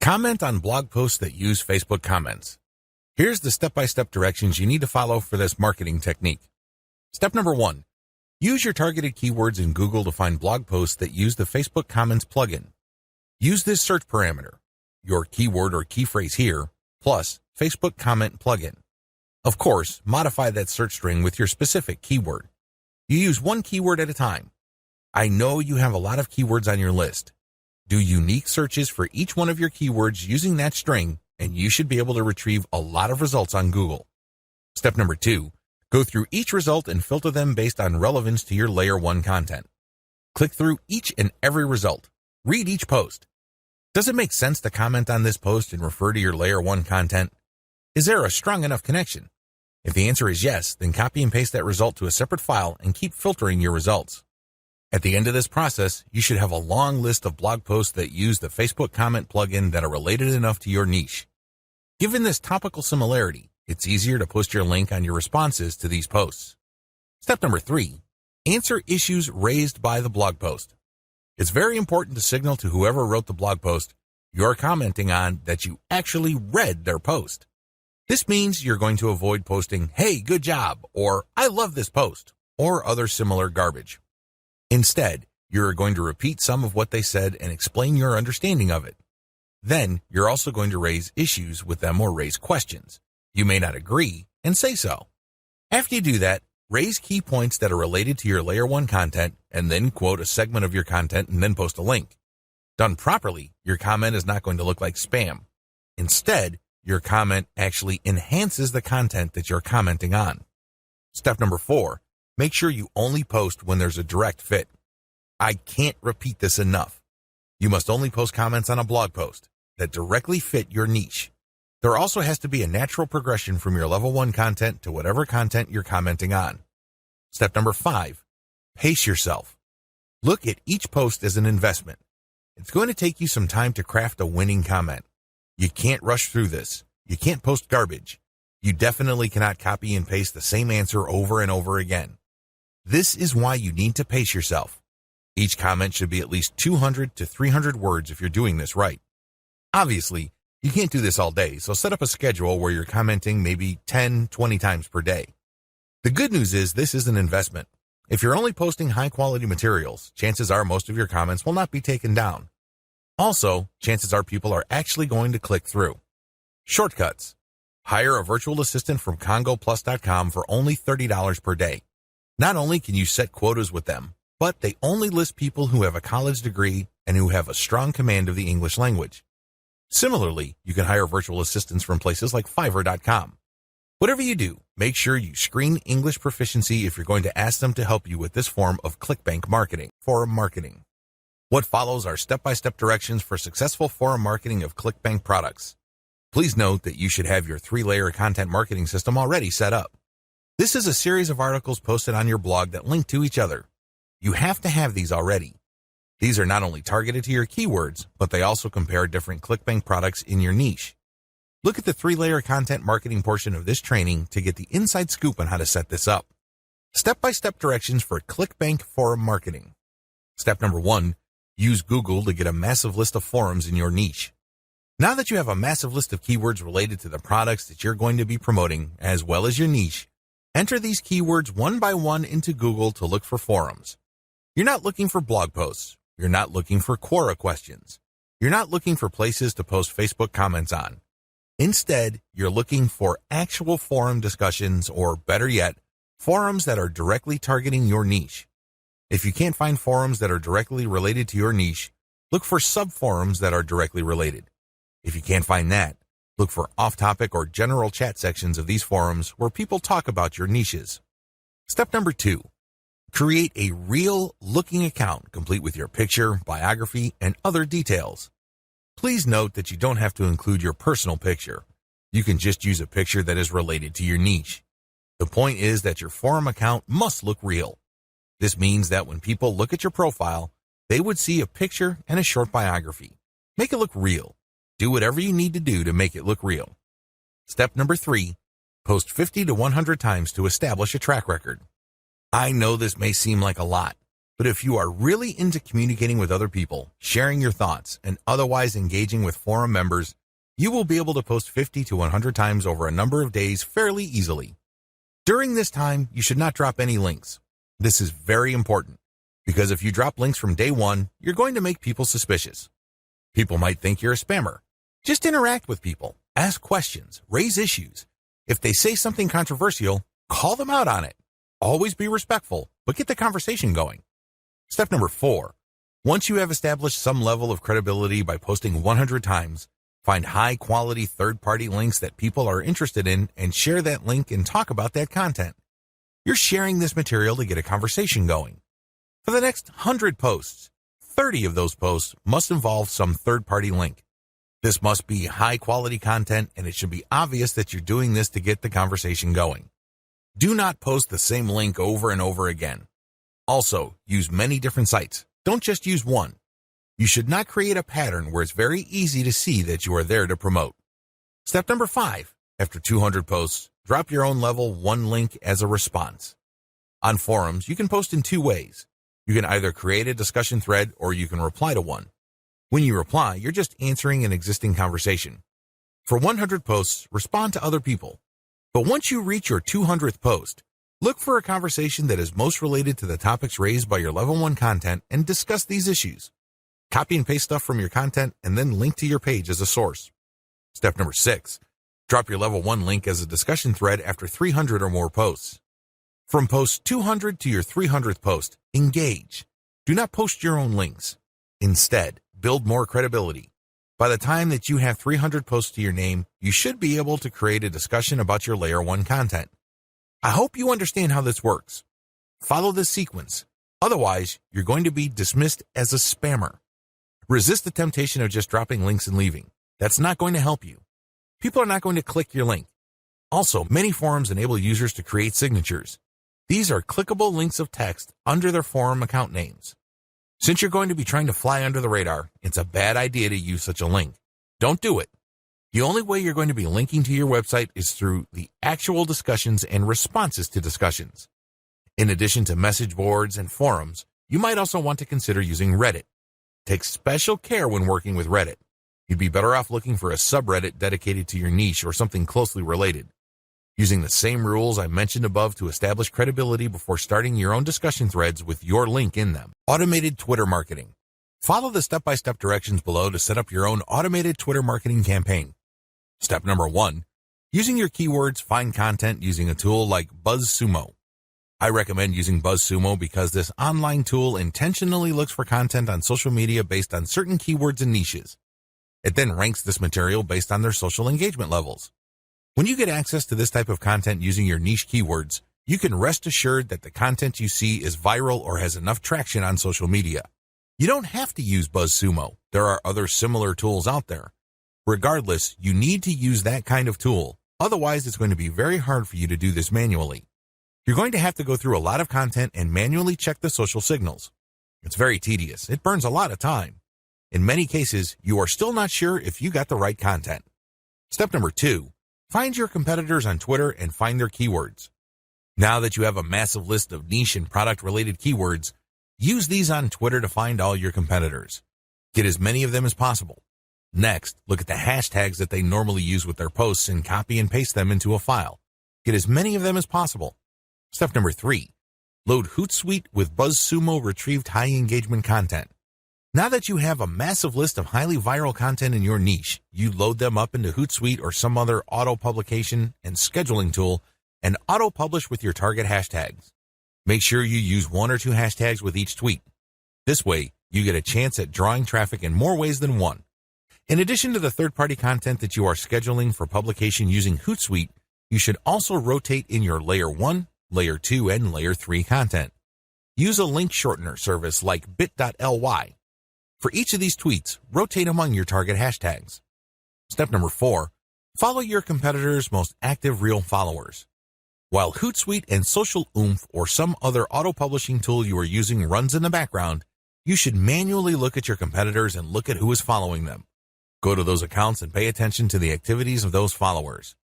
Comment on blog posts that use Facebook comments. Here's the step-by-step directions you need to follow for this marketing technique. Step number 1. Use your targeted keywords in Google to find blog posts that use the Facebook Comments plugin. Use this search parameter, your keyword or key phrase here, plus Facebook Comment plugin. Of course, modify that search string with your specific keyword. You use one keyword at a time. I know you have a lot of keywords on your list. Do unique searches for each one of your keywords using that string, and you should be able to retrieve a lot of results on Google. Step number 2, go through each result and filter them based on relevance to your Layer 1 content. Click through each and every result. Read each post. Does it make sense to comment on this post and refer to your Layer 1 content? Is there a strong enough connection? If the answer is yes, then copy and paste that result to a separate file and keep filtering your results. At the end of this process, you should have a long list of blog posts that use the Facebook Comment plugin that are related enough to your niche. Given this topical similarity, it's easier to post your link on your responses to these posts. Step number 3, answer issues raised by the blog post. It's very important to signal to whoever wrote the blog post you're commenting on that you actually read their post. This means you're going to avoid posting, "Hey, good job," or "I love this post," or other similar garbage. Instead, you're going to repeat some of what they said and explain your understanding of it. Then, you're also going to raise issues with them or raise questions. You may not agree, and say so. After you do that, raise key points that are related to your Layer 1 content, and then quote a segment of your content and then post a link. Done properly, your comment is not going to look like spam. Instead, your comment actually enhances the content that you're commenting on. Step number 4, make sure you only post when there's a direct fit. I can't repeat this enough. You must only post comments on a blog post that directly fit your niche. There also has to be a natural progression from your level 1 content to whatever content you're commenting on. Step number 5, pace yourself. Look at each post as an investment. It's going to take you some time to craft a winning comment. You can't rush through this. You can't post garbage. You definitely cannot copy and paste the same answer over and over again. This is why you need to pace yourself. Each comment should be at least 200 to 300 words if you're doing this right. Obviously, you can't do this all day, so set up a schedule where you're commenting maybe 10-20 times per day. The good news is this is an investment. If you're only posting high-quality materials, chances are most of your comments will not be taken down. Also, chances are people are actually going to click through. Shortcuts. Hire a virtual assistant from congoplus.com for only $30 per day. Not only can you set quotas with them, but they only list people who have a college degree and who have a strong command of the English language. Similarly, you can hire virtual assistants from places like Fiverr.com. Whatever you do, make sure you screen English proficiency if you're going to ask them to help you with this form of ClickBank marketing, forum marketing. What follows are step-by-step directions for successful forum marketing of ClickBank products. Please note that you should have your 3-layer content marketing system already set up. This is a series of articles posted on your blog that link to each other. You have to have these already. These are not only targeted to your keywords, but they also compare different ClickBank products in your niche. Look at the 3-layer content marketing portion of this training to get the inside scoop on how to set this up. Step-by-step directions for ClickBank forum marketing. Step number 1, use Google to get a massive list of forums in your niche. Now that you have a massive list of keywords related to the products that you're going to be promoting, as well as your niche, enter these keywords one by one into Google to look for forums. You're not looking for blog posts. You're not looking for Quora questions. You're not looking for places to post Facebook comments on. Instead, you're looking for actual forum discussions, or better yet, forums that are directly targeting your niche. If you can't find forums that are directly related to your niche, look for sub-forums that are directly related. If you can't find that, look for off-topic or general chat sections of these forums where people talk about your niches. Step number 2, create a real-looking account complete with your picture, biography, and other details. Please note that you don't have to include your personal picture. You can just use a picture that is related to your niche. The point is that your forum account must look real. This means that when people look at your profile, they would see a picture and a short biography. Make it look real. Do whatever you need to do to make it look real. Step number 3, post 50 to 100 times to establish a track record. I know this may seem like a lot, But if you are really into communicating with other people, sharing your thoughts, and otherwise engaging with forum members, you will be able to post 50 to 100 times over a number of days fairly easily. During this time, you should not drop any links. This is very important, because if you drop links from day one, you're going to make people suspicious. People might think you're a spammer. Just interact with people, ask questions, raise issues. If they say something controversial, call them out on it. Always be respectful, but get the conversation going. Step number 4. Once you have established some level of credibility by posting 100 times, find high-quality third-party links that people are interested in and share that link and talk about that content. You're sharing this material to get a conversation going. For the next 100 posts, 30 of those posts must involve some third-party link. This must be high-quality content, and it should be obvious that you're doing this to get the conversation going. Do not post the same link over and over again. Also, use many different sites. Don't just use one. You should not create a pattern where it's very easy to see that you are there to promote. Step number 5. After 200 posts, drop your own level 1 link as a response. On forums, you can post in 2 ways. You can either create a discussion thread or you can reply to one. When you reply, you're just answering an existing conversation. For 100 posts, respond to other people. But once you reach your 200th post, look for a conversation that is most related to the topics raised by your level 1 content and discuss these issues. Copy and paste stuff from your content and then link to your page as a source. Step number 6. Drop your level 1 link as a discussion thread after 300 or more posts. From post 200 to your 300th post, engage. Do not post your own links. Instead, build more credibility. By the time that you have 300 posts to your name, you should be able to create a discussion about your layer 1 content. I hope you understand how this works. Follow this sequence. Otherwise, you're going to be dismissed as a spammer. Resist the temptation of just dropping links and leaving. That's not going to help you. People are not going to click your link. Also, many forums enable users to create signatures. These are clickable links of text under their forum account names. Since you're going to be trying to fly under the radar, it's a bad idea to use such a link. Don't do it. The only way you're going to be linking to your website is through the actual discussions and responses to discussions. In addition to message boards and forums, you might also want to consider using Reddit. Take special care when working with Reddit. You'd be better off looking for a subreddit dedicated to your niche or something closely related. Using the same rules I mentioned above to establish credibility before starting your own discussion threads with your link in them. Automated Twitter marketing. Follow the step-by-step directions below to set up your own automated Twitter marketing campaign. Step number 1. Using your keywords, find content using a tool like BuzzSumo. I recommend using BuzzSumo because this online tool intentionally looks for content on social media based on certain keywords and niches. It then ranks this material based on their social engagement levels. When you get access to this type of content using your niche keywords, you can rest assured that the content you see is viral or has enough traction on social media. You don't have to use BuzzSumo. There are other similar tools out there. Regardless, you need to use that kind of tool. Otherwise, it's going to be very hard for you to do this manually. You're going to have to go through a lot of content and manually check the social signals. It's very tedious. It burns a lot of time. In many cases, you are still not sure if you got the right content. Step number 2. Find your competitors on Twitter and find their keywords. Now that you have a massive list of niche and product-related keywords, use these on Twitter to find all your competitors. Get as many of them as possible. Next, look at the hashtags that they normally use with their posts and copy and paste them into a file. Get as many of them as possible. Step number 3. Load Hootsuite with BuzzSumo retrieved high engagement content. Now that you have a massive list of highly viral content in your niche, you load them up into Hootsuite or some other auto-publication and scheduling tool and auto-publish with your target hashtags. Make sure you use 1 or 2 hashtags with each tweet. This way, you get a chance at drawing traffic in more ways than one. In addition to the third-party content that you are scheduling for publication using Hootsuite, you should also rotate in your Layer 1, Layer 2, and Layer 3 content. Use a link shortener service like bit.ly. For each of these tweets, rotate among your target hashtags. Step number 4. Follow your competitors' most active real followers. While Hootsuite and Social Oomph or some other auto-publishing tool you are using runs in the background, you should manually look at your competitors and look at who is following them. Go to those accounts and pay attention to the activities of those followers.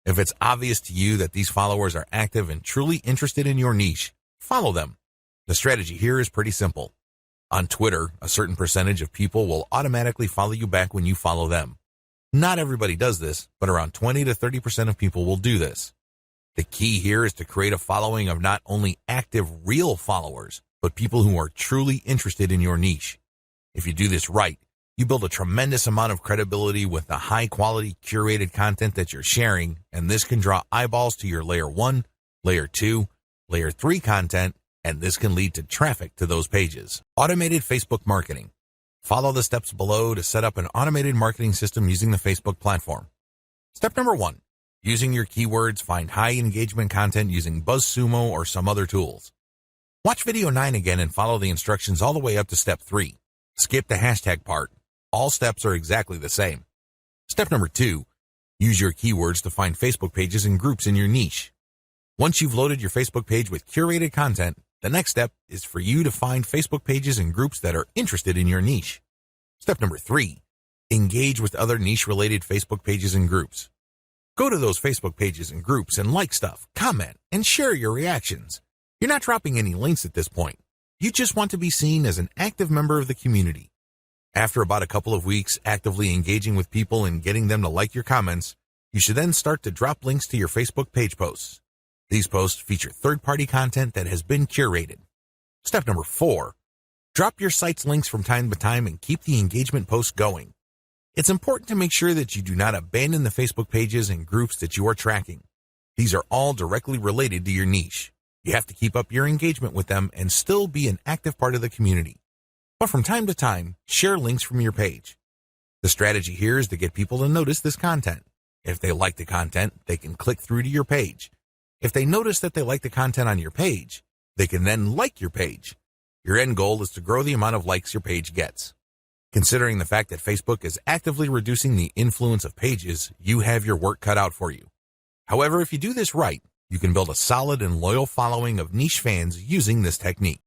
If it's obvious to you that these followers are active and truly interested in your niche, follow them. The strategy here is pretty simple. On Twitter, a certain percentage of people will automatically follow you back when you follow them. Not everybody does this, but around 20 to 30% of people will do this. The key here is to create a following of not only active, real followers, but people who are truly interested in your niche. If you do this right, you build a tremendous amount of credibility with the high-quality, curated content that you're sharing, and this can draw eyeballs to your Layer 1, Layer 2, Layer 3 content, and this can lead to traffic to those pages. Automated Facebook marketing. Follow the steps below to set up an automated marketing system using the Facebook platform. Step number 1. Using your keywords, find high engagement content using BuzzSumo or some other tools. Watch video 9 again and follow the instructions all the way up to step 3. Skip the hashtag part. All steps are exactly the same. Step number 2. Use your keywords to find Facebook pages and groups in your niche. Once you've loaded your Facebook page with curated content, the next step is for you to find Facebook pages and groups that are interested in your niche. Step number 3. Engage with other niche-related Facebook pages and groups. Go to those Facebook pages and groups and like stuff, comment, and share your reactions. You're not dropping any links at this point. You just want to be seen as an active member of the community. After about a couple of weeks actively engaging with people and getting them to like your comments, you should then start to drop links to your Facebook page posts. These posts feature third-party content that has been curated. Step number 4. Drop your site's links from time to time and keep the engagement posts going. It's important to make sure that you do not abandon the Facebook pages and groups that you are tracking. These are all directly related to your niche. You have to keep up your engagement with them and still be an active part of the community. But from time to time, share links from your page. The strategy here is to get people to notice this content. If they like the content, they can click through to your page. If they notice that they like the content on your page, they can then like your page. Your end goal is to grow the amount of likes your page gets. Considering the fact that Facebook is actively reducing the influence of pages, you have your work cut out for you. However, if you do this right, you can build a solid and loyal following of niche fans using this technique.